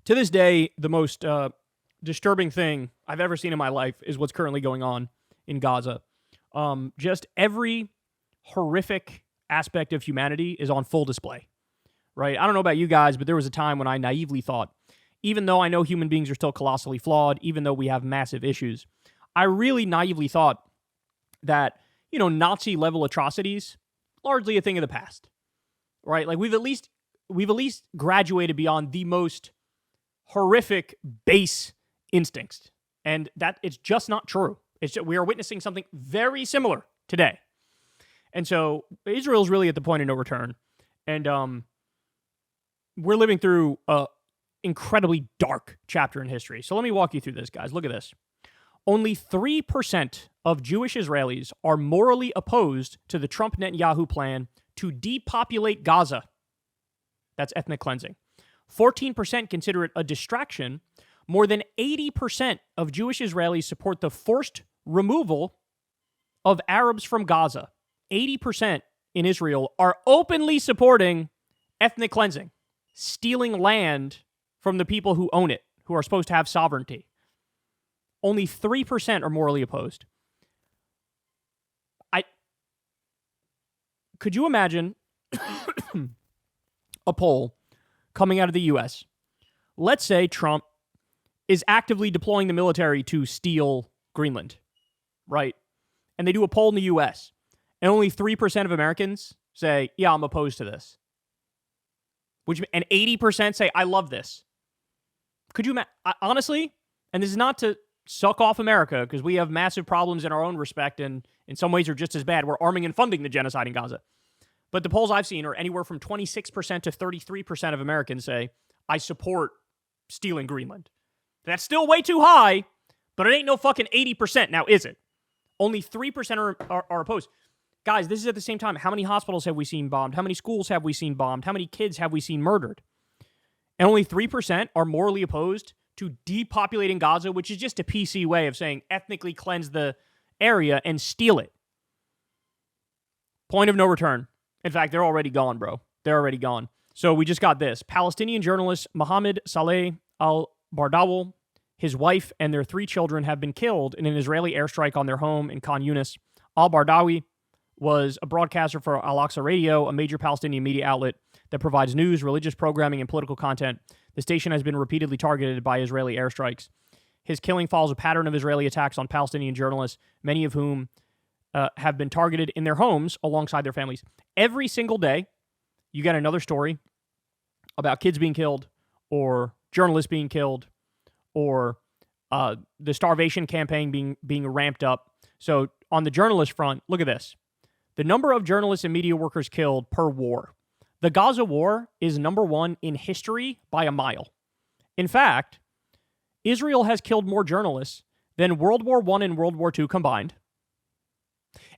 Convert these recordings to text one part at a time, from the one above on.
To this day, the most disturbing thing I've ever seen in my life is what's currently going on in Gaza. Just every horrific aspect of humanity is on full display, right? I don't know about you guys, but there was a time when I naively thought, even though I know human beings are still colossally flawed, even though we have massive issues, I really naively thought that, Nazi-level atrocities, largely a thing of the past, right? Like we've at least graduated beyond the most horrific base instincts, and that it's just not true. We are witnessing something very similar today, and so Israel's really at the point of no return, and we're living through a incredibly dark chapter in history. So let me walk you through this, guys. Look at this. Only 3% of Jewish Israelis are morally opposed to the Trump-Netanyahu plan to depopulate Gaza. That's ethnic cleansing. 14% consider it a distraction. More than 80% of Jewish Israelis support the forced removal of Arabs from Gaza. 80% in Israel are openly supporting ethnic cleansing, stealing land from the people who own it, who are supposed to have sovereignty. Only 3% are morally opposed. Could you imagine a poll coming out of the U.S.? Let's say Trump is actively deploying the military to steal Greenland, right? And they do a poll in the U.S., and only 3% of Americans say, yeah, I'm opposed to this. And 80% say, I love this. Could you honestly, and this is not to suck off America, because we have massive problems in our own respect, and in some ways are just as bad. We're arming and funding the genocide in Gaza. But the polls I've seen are anywhere from 26% to 33% of Americans say, I support stealing Greenland. That's still way too high, but it ain't no fucking 80% now, is it? Only 3% are opposed. Guys, this is at the same time. How many hospitals have we seen bombed? How many schools have we seen bombed? How many kids have we seen murdered? And only 3% are morally opposed to depopulating Gaza, which is just a PC way of saying ethnically cleanse the area and steal it. Point of no return. In fact, they're already gone, bro. They're already gone. So we just got this. Palestinian journalist Mohammed Saleh al-Bardawal, his wife, and their 3 children have been killed in an Israeli airstrike on their home in Khan Yunis. Al-Bardawi was a broadcaster for Al-Aqsa Radio, a major Palestinian media outlet that provides news, religious programming, and political content. The station has been repeatedly targeted by Israeli airstrikes. His killing follows a pattern of Israeli attacks on Palestinian journalists, many of whom have been targeted in their homes alongside their families. Every single day, you get another story about kids being killed, or journalists being killed, or the starvation campaign being ramped up. So on the journalist front, look at this. The number of journalists and media workers killed per war. The Gaza war is number 1 in history by a mile. In fact, Israel has killed more journalists than World War I and World War II combined.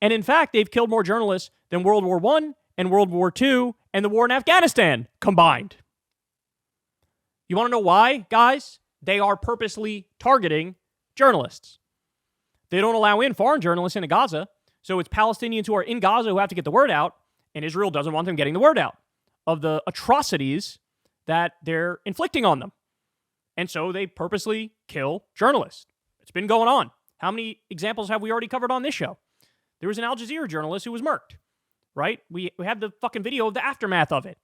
And in fact, they've killed more journalists than World War I and World War II and the war in Afghanistan combined. You want to know why, guys? They are purposely targeting journalists. They don't allow in foreign journalists into Gaza, so it's Palestinians who are in Gaza who have to get the word out, and Israel doesn't want them getting the word out of the atrocities that they're inflicting on them. And so they purposely kill journalists. It's been going on. How many examples have we already covered on this show? There was an Al Jazeera journalist who was murked, right? We have the fucking video of the aftermath of it.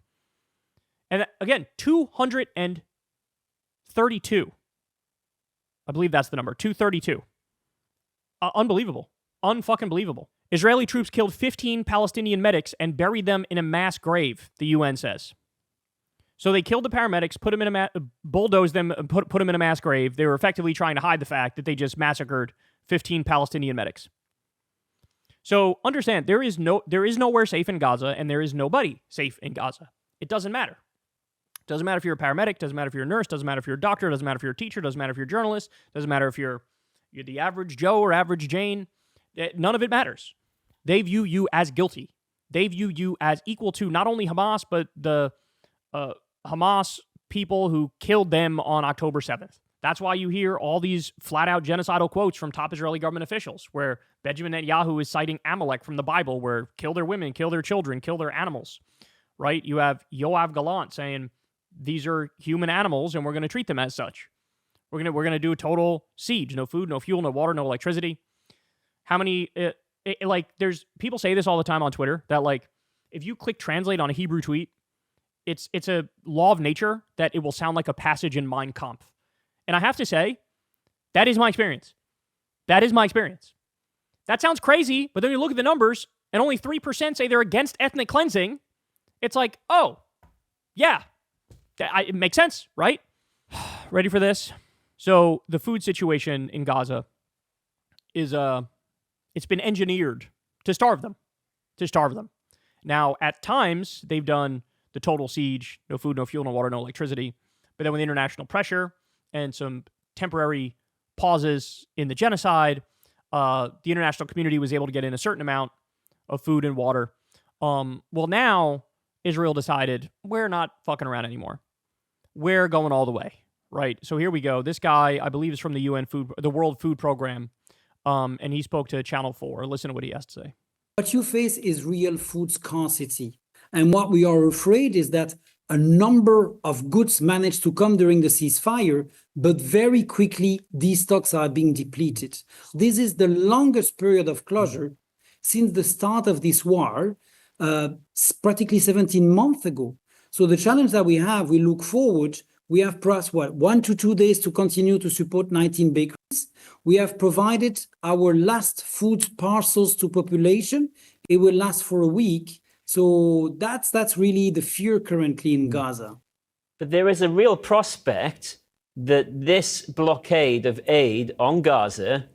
And again, 232. I believe that's the number, 232. Unbelievable. Unfucking believable. Israeli troops killed 15 Palestinian medics and buried them in a mass grave, the UN says. So they killed the paramedics, put them in bulldozed them, and put them in a mass grave. They were effectively trying to hide the fact that they just massacred 15 Palestinian medics. So understand, there is nowhere safe in Gaza, and there is nobody safe in Gaza. It doesn't matter. It doesn't matter if you're a paramedic, doesn't matter if you're a nurse, doesn't matter if you're a doctor, doesn't matter if you're a teacher, doesn't matter if you're a journalist, doesn't matter if you're the average Joe or average Jane. None of it matters. They view you as guilty. They view you as equal to not only Hamas, but the Hamas people who killed them on October 7th. That's why you hear all these flat-out genocidal quotes from top Israeli government officials, where Benjamin Netanyahu is citing Amalek from the Bible, where kill their women, kill their children, kill their animals, right? You have Yoav Gallant saying these are human animals and we're going to treat them as such. We're going to do a total siege. No food, no fuel, no water, no electricity. How many, there's, people say this all the time on Twitter that like, if you click translate on a Hebrew tweet, it's a law of nature that it will sound like a passage in Mein Kampf. And I have to say, that is my experience. That is my experience. That sounds crazy, but then you look at the numbers and only 3% say they're against ethnic cleansing. It's like, oh, yeah, it makes sense, right? Ready for this? So the food situation in Gaza is, it's been engineered to starve them. Now, at times, they've done the total siege, no food, no fuel, no water, no electricity. But then with international pressure and some temporary pauses in the genocide, the international community was able to get in a certain amount of food and water. Well, now Israel decided we're not fucking around anymore. We're going all the way, right? So here we go. This guy, I believe, is from the the World Food Program, and he spoke to Channel 4. Listen to what he has to say. What you face is real food scarcity. And what we are afraid is that a number of goods managed to come during the ceasefire, but very quickly these stocks are being depleted. This is the longest period of closure since the start of this war, practically 17 months ago. So the challenge that we look forward, we have perhaps 1 to 2 days to continue to support 19 bakeries. We have provided our last food parcels to population. It will last for a week. So that's really the fear currently in Gaza. But there is a real prospect that this blockade of aid on Gaza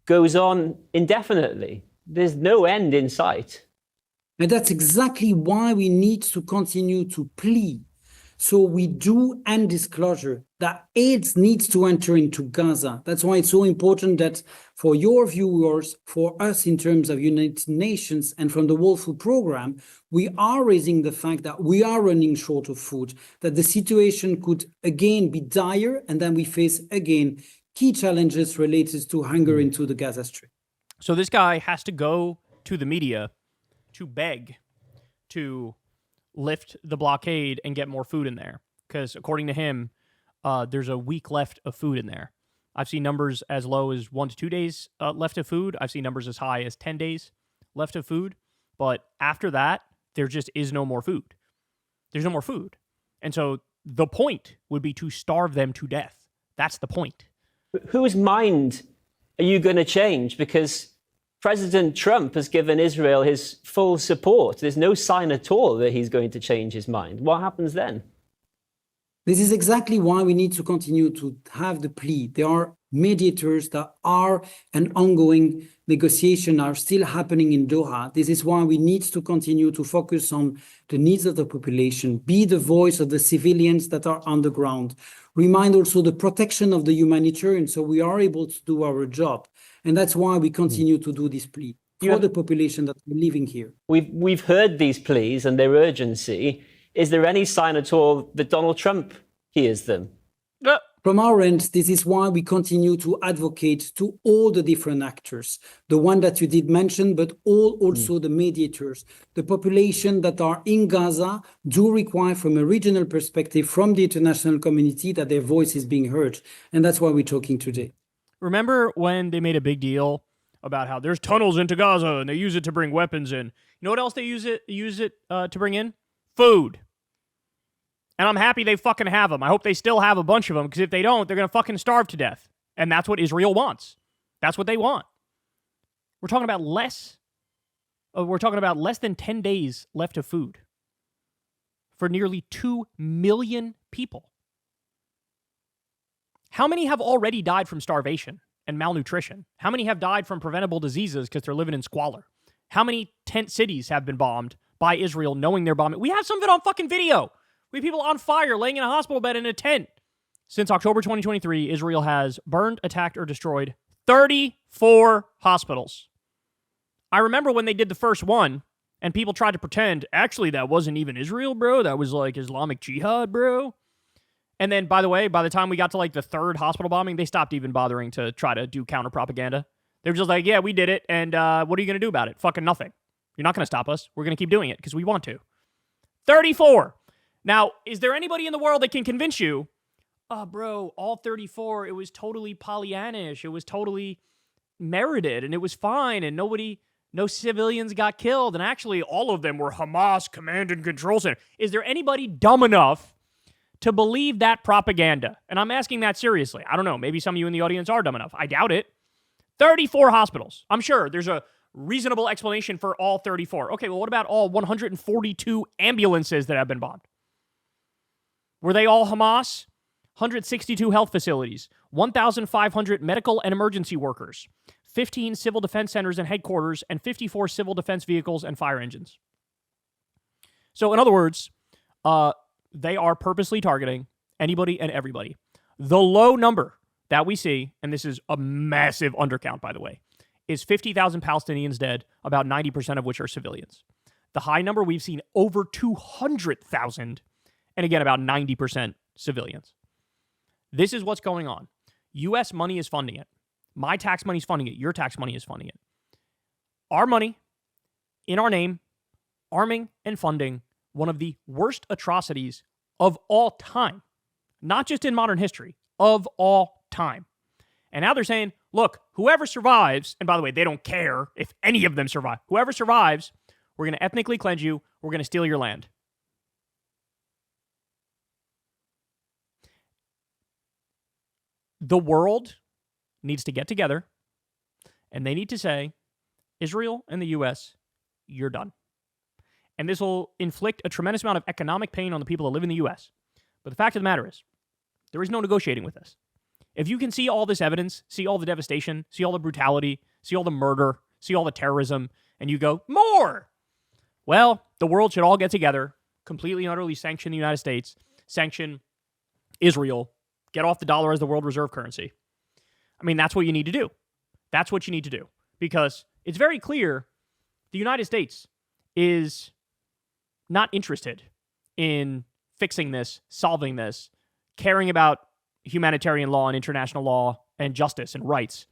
goes on indefinitely. There's no end in sight. And that's exactly why we need to continue to plead. So we do end this closure. That aid needs to enter into Gaza. That's why it's so important that for your viewers, for us in terms of United Nations and from the World Food Program, we are raising the fact that we are running short of food, that the situation could again be dire, and then we face again key challenges related to hunger into the Gaza Strip. So this guy has to go to the media to beg to lift the blockade and get more food in there. Because according to him, there's a week left of food in there. I've seen numbers as low as 1 to 2 days left of food. I've seen numbers as high as 10 days left of food. But after that, there just is no more food. There's no more food. And so the point would be to starve them to death. That's the point. Whose mind are you going to change? Because President Trump has given Israel his full support. There's no sign at all that he's going to change his mind. What happens then? This is exactly why we need to continue to have the plea. There are mediators that are an ongoing negotiation are still happening in Doha. This is why we need to continue to focus on the needs of the population, be the voice of the civilians that are on the ground, remind also the protection of the humanitarian so we are able to do our job. And that's why we continue to do this plea for the population that are living here. We've heard these pleas and their urgency. Is there any sign at all that Donald Trump hears them? From our end, this is why we continue to advocate to all the different actors, the one that you did mention, but also the mediators. The population that are in Gaza do require, from a regional perspective, from the international community, that their voice is being heard. And that's why we're talking today. Remember when they made a big deal about how there's tunnels into Gaza and they use it to bring weapons in? You know what else they use it to bring in? Food. And I'm happy they fucking have them. I hope they still have a bunch of them, because if they don't, they're going to fucking starve to death. And that's what Israel wants. That's what they want. We're talking about less than 10 days left of food for nearly 2 million people. How many have already died from starvation and malnutrition? How many have died from preventable diseases because they're living in squalor? How many tent cities have been bombed by Israel knowing they're bombing? We have some of it on fucking video. We have people on fire laying in a hospital bed in a tent. Since October 2023, Israel has burned, attacked, or destroyed 34 hospitals. I remember when they did the first one, and people tried to pretend, actually, that wasn't even Israel, bro. That was like Islamic Jihad, bro. And then, by the way, by the time we got to like the third hospital bombing, they stopped even bothering to try to do counter-propaganda. They were just like, yeah, we did it, and what are you going to do about it? Fucking nothing. You're not going to stop us. We're going to keep doing it because we want to. 34. Now, is there anybody in the world that can convince you, oh, bro, all 34, it was totally Pollyannish. It was totally merited, and it was fine, and no civilians got killed, and actually all of them were Hamas command and control center. Is there anybody dumb enough to believe that propaganda? And I'm asking that seriously. I don't know. Maybe some of you in the audience are dumb enough. I doubt it. 34 hospitals. I'm sure there's a reasonable explanation for all 34. Okay, well, what about all 142 ambulances that have been bombed? Were they all Hamas? 162 health facilities, 1,500 medical and emergency workers, 15 civil defense centers and headquarters, and 54 civil defense vehicles and fire engines. So in other words, they are purposely targeting anybody and everybody. The low number that we see, and this is a massive undercount, by the way, is 50,000 Palestinians dead, about 90% of which are civilians. The high number we've seen over 200,000, and again, about 90% civilians. This is what's going on. U.S. money is funding it. My tax money is funding it. Your tax money is funding it. Our money, in our name, arming and funding one of the worst atrocities of all time. Not just in modern history, of all time. And now they're saying, look, whoever survives, and by the way, they don't care if any of them survive. Whoever survives, we're going to ethnically cleanse you. We're going to steal your land. The world needs to get together, and they need to say, Israel and the U.S., you're done. And this will inflict a tremendous amount of economic pain on the people that live in the U.S. But the fact of the matter is, there is no negotiating with this. If you can see all this evidence, see all the devastation, see all the brutality, see all the murder, see all the terrorism, and you go, more! Well, the world should all get together, completely and utterly sanction the United States, sanction Israel, get off the dollar as the world reserve currency. I mean, that's what you need to do. That's what you need to do. Because it's very clear the United States is not interested in fixing this, solving this, caring about humanitarian law and international law and justice and rights.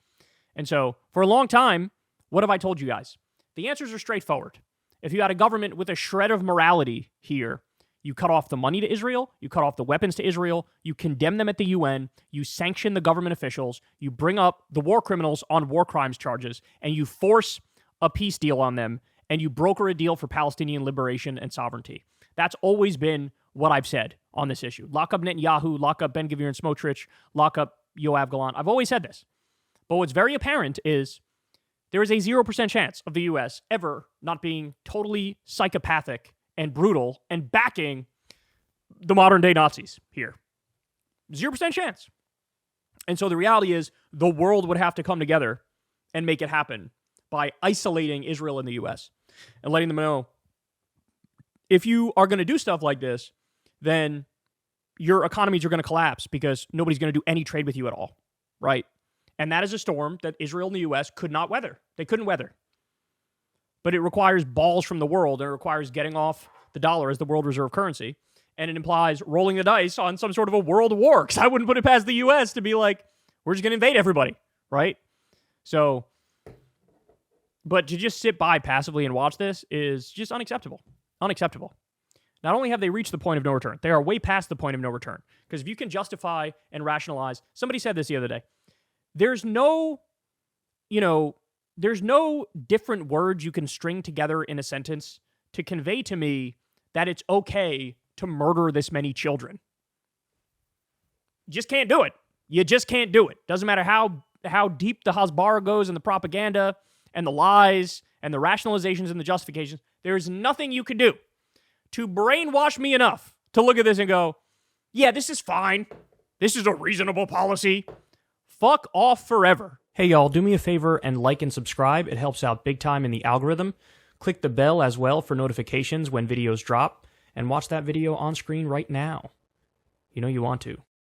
And so, for a long time, what have I told you guys? The answers are straightforward. If you had a government with a shred of morality here, you cut off the money to Israel, you cut off the weapons to Israel, you condemn them at the UN, you sanction the government officials, you bring up the war criminals on war crimes charges, and you force a peace deal on them, and you broker a deal for Palestinian liberation and sovereignty. That's always been what I've said on this issue. Lock up Netanyahu, lock up Ben-Gvir and Smotrich, lock up Yoav Gallant. I've always said this. But what's very apparent is there is a 0% chance of the U.S. ever not being totally psychopathic and brutal and backing the modern day Nazis here. 0% chance. And so the reality is the world would have to come together and make it happen by isolating Israel and the U.S. and letting them know, if you are going to do stuff like this, then your economies are going to collapse because nobody's going to do any trade with you at all, right? And that is a storm that Israel and the U.S. could not weather. They couldn't weather. But it requires balls from the world, and it requires getting off the dollar as the world reserve currency, and it implies rolling the dice on some sort of a world war, because I wouldn't put it past the U.S. to be like, we're just going to invade everybody, right? So, but to just sit by passively and watch this is just unacceptable. Unacceptable. Not only have they reached the point of no return, they are way past the point of no return. Because if you can justify and rationalize, somebody said this the other day, there's no different words you can string together in a sentence to convey to me that it's okay to murder this many children. You just can't do it. You just can't do it. Doesn't matter how deep the Hasbara goes and the propaganda and the lies and the rationalizations and the justifications. There's nothing you can do to brainwash me enough to look at this and go, yeah, this is fine. This is a reasonable policy. Fuck off forever. Hey, y'all, do me a favor and like and subscribe. It helps out big time in the algorithm. Click the bell as well for notifications when videos drop, and watch that video on screen right now. You know you want to.